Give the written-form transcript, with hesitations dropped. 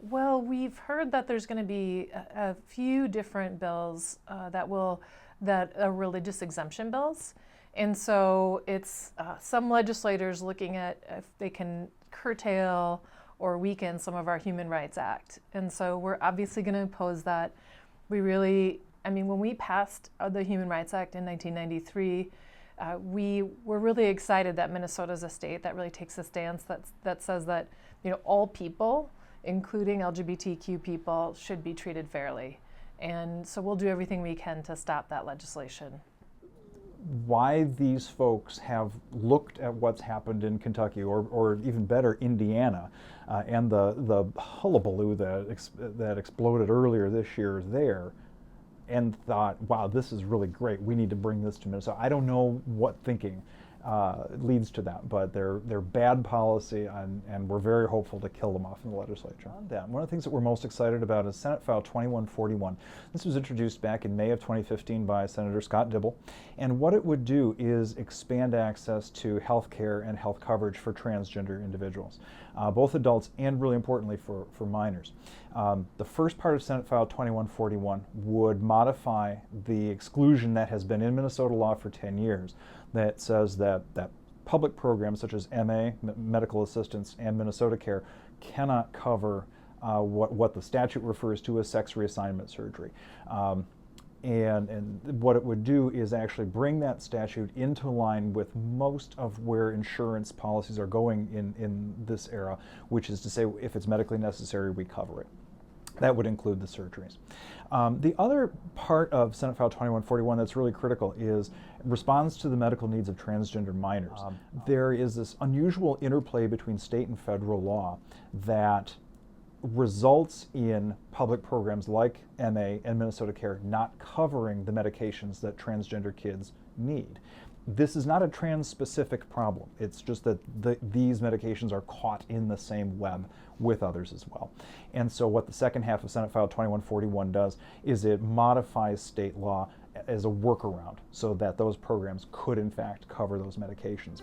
Well, we've heard that there's going to be a few different bills that are religious exemption bills. And so it's some legislators looking at if they can curtail or weaken some of our Human Rights Act. And so we're obviously going to oppose that. When we passed the Human Rights Act in 1993, we were really excited that Minnesota is a state that really takes a stance that says that all people, including LGBTQ people, should be treated fairly. And so we'll do everything we can to stop that legislation. Why these folks have looked at what's happened in Kentucky, or even better, Indiana, and the hullabaloo that exploded earlier this year there, and thought, wow, this is really great, we need to bring this to Minnesota. I don't know what thinking leads to that, but they're bad policy, and we're very hopeful to kill them off in the legislature. One of the things that we're most excited about is Senate File 2141. This was introduced back in May of 2015 by Senator Scott Dibble, and what it would do is expand access to health care and health coverage for transgender individuals, both adults and, really importantly, for minors. The first part of Senate File 2141 would modify the exclusion that has been in Minnesota law for 10 years that says that public programs such as MA, medical assistance, and Minnesota Care cannot cover what the statute refers to as sex reassignment surgery. And what it would do is actually bring that statute into line with most of where insurance policies are going in this era, which is to say, if it's medically necessary, we cover it. That would include the surgeries. The other part of Senate File 2141 that's really critical is response to the medical needs of transgender minors. There is this unusual interplay between state and federal law that results in public programs like MA and Minnesota Care not covering the medications that transgender kids need. This is not a trans-specific problem. It's just that these medications are caught in the same web with others as well. And so what the second half of Senate File 2141 does is it modifies state law as a workaround so that those programs could in fact cover those medications.